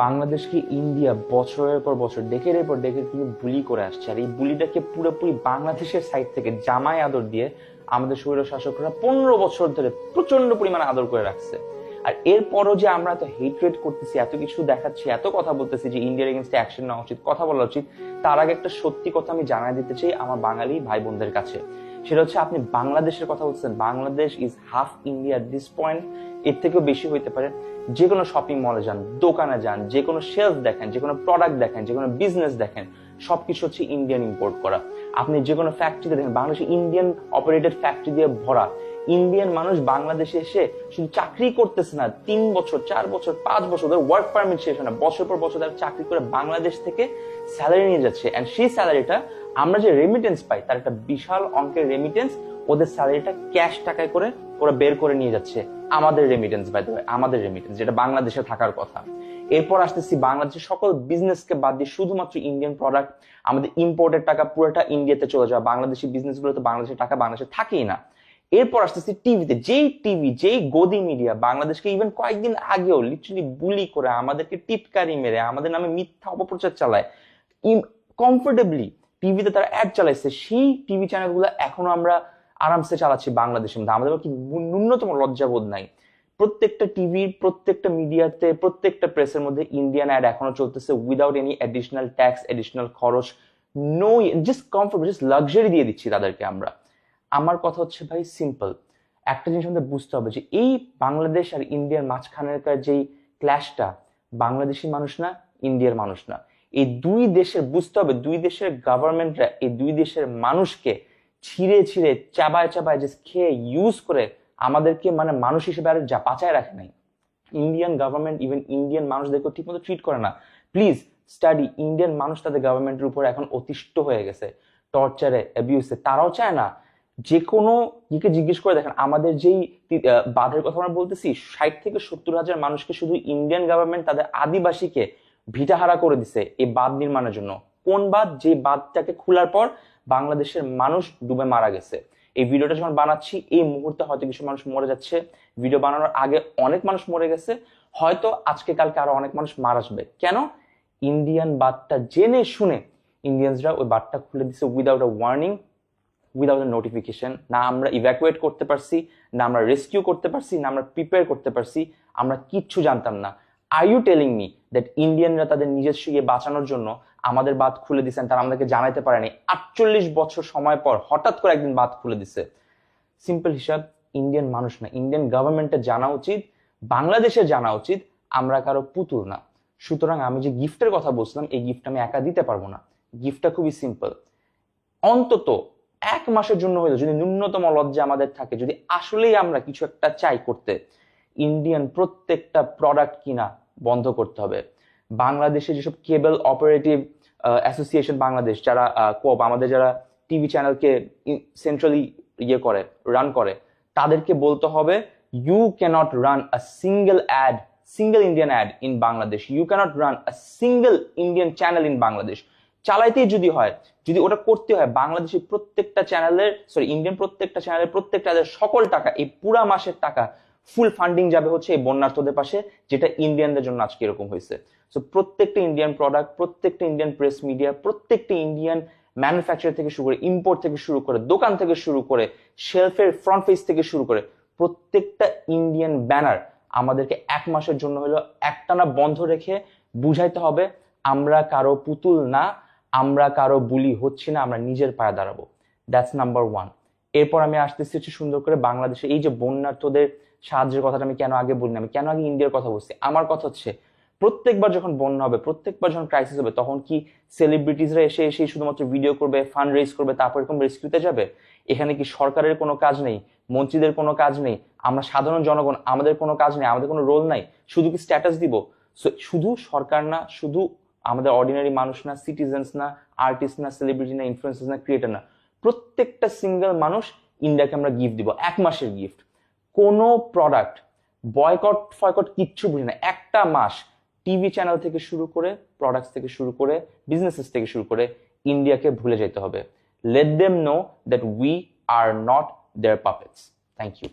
বাংলাদেশকে ইন্ডিয়া বছরের পর বছর ডেকের পর ডেকের কিন্তু বুলি করে আসছে, আর এই বুলিটাকে পুরোপুরি বাংলাদেশের সাইড থেকে জামাই আদর দিয়ে আমাদের স্বৈর শাসকরা 15 বছর ধরে প্রচন্ড পরিমাণে আদর করে রাখছে। আর এরপরও যে আমরা এত হেট্রেট করতেছি, এত কিছু দেখাচ্ছি, এত কথা বলতেছি যে ইন্ডিয়ার এগেনস্টে অ্যাকশন নেওয়া উচিত, কথা বলা উচিত, তার আগে একটা সত্যি কথা আমি জানাই দিতে চাই আমার বাঙালি ভাই বোনদের কাছে। সেটা হচ্ছে, আপনি বাংলাদেশের কথা বলছেন, Bangladesh is half India at this point, এর থেকেও বেশি হইতে পারে। যে কোনো শপিং মলে যান, দোকানে যান, যে কোনো শেলফ দেখেন, যে কোনো প্রোডাক্ট দেখেন, যে কোনো বিজনেস দেখেন, সবকিছু হচ্ছে ইন্ডিয়ান ইম্পোর্ট করা। আপনি যে কোনো ফ্যাক্টরিতে দেখেন, বাংলাদেশে ইন্ডিয়ান অপারেটেড ফ্যাক্টরি দিয়ে ভরা। ইন্ডিয়ান মানুষ বাংলাদেশে এসে শুধু চাকরি করতেছে না, 3 বছর 4 বছর 5 বছর ধরে ওয়ার্ক পারমিট শেষ হয় না, বছর পর বছর তারা চাকরি করে বাংলাদেশ থেকে স্যালারি নিয়ে যাচ্ছে। এন্ড সেই স্যালারিটা আমরা যে রেমিটেন্স পাই, তার একটা বিশাল অঙ্কের রেমিটেন্স, ওদের স্যালারিটা ক্যাশ টাকায় করে ওরা বের করে নিয়ে যাচ্ছে। আমাদের রেমিটেন্স, বাই দ্য ওয়ে, আমাদের রেমিটেন্স, যেটা বাংলাদেশে থাকার কথা। এরপর আসতেছি বাংলাদেশের সকল বিজনেসকে বাদ দিয়ে শুধুমাত্র ইন্ডিয়ান প্রোডাক্ট, আমাদের ইম্পোর্টের টাকা পুরোটা ইন্ডিয়াতে চলে যাওয়া। বাংলাদেশি বিজনেস গুলো তো বাংলাদেশের টাকা বাংলাদেশে থাকেই না। এরপর আসতেছি টিভিতে, যেই গদি মিডিয়া বাংলাদেশকে ইভেন কয়েকদিন আগেও লিটারালি বুলি করে, আমাদেরকে টিটকারি মেরে, আমাদের নামে মিথ্যা অপপ্রচার চালায়, কমফোর্টেবলি টিভিতে তারা অ্যাড চালাইছে, সেই টিভি চ্যানেলগুলো এখনো আমরা আরামসে চালাচ্ছি বাংলাদেশের মধ্যে। আমাদের কি ন্যূনতম লজ্জাবোধ নাই? প্রত্যেকটা টিভির, প্রত্যেকটা মিডিয়াতে, প্রত্যেকটা প্রেসের মধ্যে ইন্ডিয়ান অ্যাড এখনো চলতেছে without any additional tax, additional খরচ, no, just comfort, just luxury দিয়ে দিচ্ছি তাদেরকে আমরা। আমার কথা হচ্ছে ভাই সিম্পল, একটা জিনিস আমাদের বুঝতে হবে যে এই বাংলাদেশ আর ইন্ডিয়ার মাঝখানেরকার যেই ক্ল্যাশটা, বাংলাদেশি মানুষ না, ইন্ডিয়ার মানুষ না, এই দুই দেশের বুঝতে হবে, দুই দেশের গভর্নমেন্টরা এই দুই দেশের মানুষকে ছিঁড়ে ছিঁড়ে চাবায় চাবায় যে খেয়ে ইউজ করে আমাদেরকে মানে মানুষ হিসেবে আর যা বাঁচায় রাখে নাই। ইন্ডিয়ান গভর্নমেন্ট ইভেন ইন্ডিয়ান মানুষদেরকে ঠিক মতো ট্রিট করে না। প্লিজ স্টাডি, ইন্ডিয়ান মানুষ তাদের গভর্নমেন্টের উপর এখন অতিষ্ঠ হয়ে গেছে, টর্চারে, অ্যাবিউসে। তারাও চায় না, যে কোনো ইকে জিজ্ঞেস করে দেখেন, আমাদের যেই বাঁধের কথা আমরা বলতেছি, 60 থেকে 70 হাজার মানুষকে শুধু ইন্ডিয়ান গভর্নমেন্ট তাদের আদিবাসীকে ভিটাহারা করে দিছে এই বাঁধ নির্মাণের জন্য। কোন বাঁধ? যে বাঁধটাকে খোলার পর বাংলাদেশের মানুষ ডুবে মারা গেছে। এই ভিডিওটা যখন বানাচ্ছি এই মুহূর্তে হয়তো কিছু মানুষ মরে যাচ্ছে, ভিডিও বানানোর আগে অনেক মানুষ মরে গেছে, হয়তো আজকে কালকে আরো অনেক মানুষ মারা আসবে। কেন? ইন্ডিয়ান বাঁধটা জেনে শুনে ইন্ডিয়ানসরা ওই বাঁধটা খুলে দিছে without a warning, without a notification. না আমরা ইভ্যাকুয়েট করতে পারছি, না আমরা রেস্কিউ করতে পারছি, না আমরা প্রিপেয়ার করতে পারছি, আমরা কিচ্ছু জানতাম না। Are you telling me that ইন্ডিয়ানরা তাদের নিজস্ব ইয়ে বাঁচানোর জন্য আমাদের বাঁধ খুলে দিচ্ছেন, তারা আমাদেরকে জানাইতে পারেনি? 48 বছর সময় পর হঠাৎ করে একদিন বাঁধ খুলে দিছে। সিম্পল হিসাব, ইন্ডিয়ান মানুষ না, ইন্ডিয়ান গভর্নমেন্টের জানা উচিত, বাংলাদেশের জানা উচিত আমরা কারো পুতুল না। সুতরাং আমি যে গিফটের কথা বলছিলাম, এই গিফট আমি একা দিতে পারবো না। গিফটটা খুবই সিম্পল, অন্তত 1 মাসের জন্য হইলো যদি ন্যূনতম লজ্জা আমাদের থাকে, যদি আসলেই আমরা কিছু একটা চাই করতে, ইন্ডিয়ান প্রত্যেকটা প্রোডাক্ট কিনা বন্ধ করতে হবে। বাংলাদেশে যেসব কেবল অপারেটিভ অ্যাসোসিয়েশন বাংলাদেশ, যারা আমাদের যারা টিভি চ্যানেলকে সেন্ট্রালি ইয়ে করে, রান করে, তাদেরকে বলতে হবে you can't run a single Indian ad in Bangladesh, you can't run a single Indian channel in Bangladesh. চালাইতেই যদি হয়, যদি ওটা করতে হয়, বাংলাদেশের প্রত্যেকটা চ্যানেলের, ইন্ডিয়ান প্রত্যেকটা চ্যানেলের প্রত্যেকটা সকল টাকা, এই পুরা মাসের টাকা ফুল ফান্ডিং যাবে হচ্ছে এই বন্যার্থদের পাশে, যেটা ইন্ডিয়ানদের জন্য আজকে এরকম হয়েছে। সো প্রত্যেকটা ইন্ডিয়ান প্রোডাক্ট, প্রত্যেকটা ইন্ডিয়ান প্রেস মিডিয়া, প্রত্যেকটা ইন্ডিয়ান ম্যানুফ্যাকচার থেকে শুরু করে, ইম্পোর্ট থেকে শুরু করে, দোকান থেকে শুরু করে, শেলফের ফ্রন্ট পেজ থেকে শুরু করে, প্রত্যেকটা ইন্ডিয়ান ব্যানার আমাদেরকে 1 মাসের জন্য হলো একটানা বন্ধ রেখে বুঝাইতে হবে আমরা কারো পুতুল না, আমরা কারো বুলি হচ্ছি না, আমরা নিজের পায়ে দাঁড়াবো। That's number 1। এরপর আমি আসতেছি হচ্ছে সুন্দর করে বাংলাদেশে এই যে বন্যার্থদের সাহায্যের কথাটা আমি কেন আগে বলিনি, আমি কেন আগে ইন্ডিয়ার কথা বলছি। আমার কথা হচ্ছে, প্রত্যেকবার যখন বন্যা হবে, প্রত্যেকবার যখন ক্রাইসিস হবে, তখন কি সেলিব্রিটিসরা এসে এসে শুধুমাত্র ভিডিও করবে, ফান্ড রেজ করবে, তারপর এরকম রেস্কিউতে যাবে? এখানে কি সরকারের কোনো কাজ নেই, মন্ত্রীদের কোনো কাজ নেই, আমরা সাধারণ জনগণ আমাদের কোনো কাজ নেই, আমাদের কোনো রোল নাই, শুধু কি স্ট্যাটাস দিব? শুধু সরকার না, শুধু আমাদের অর্ডিনারি মানুষ না, সিটিজেন্স না, আর্টিস্ট না, সেলিব্রিটি না, ইনফ্লুয়েন্সার না, ক্রিয়েটর না, প্রত্যেকটা সিঙ্গেল মানুষ ইন্ডিয়াকে আমরা গিফট দিব, 1 মাসের গিফট। কোনো প্রোডাক্ট বয়কট ফয়কট কিচ্ছু বুঝি না, একটা মাস টিভি চ্যানেল থেকে শুরু করে, প্রোডাক্টস থেকে শুরু করে, বিজনেসেস থেকে শুরু করে ইন্ডিয়াকে ভুলে যেতে হবে। Let them know that we are not their puppets. Thank you.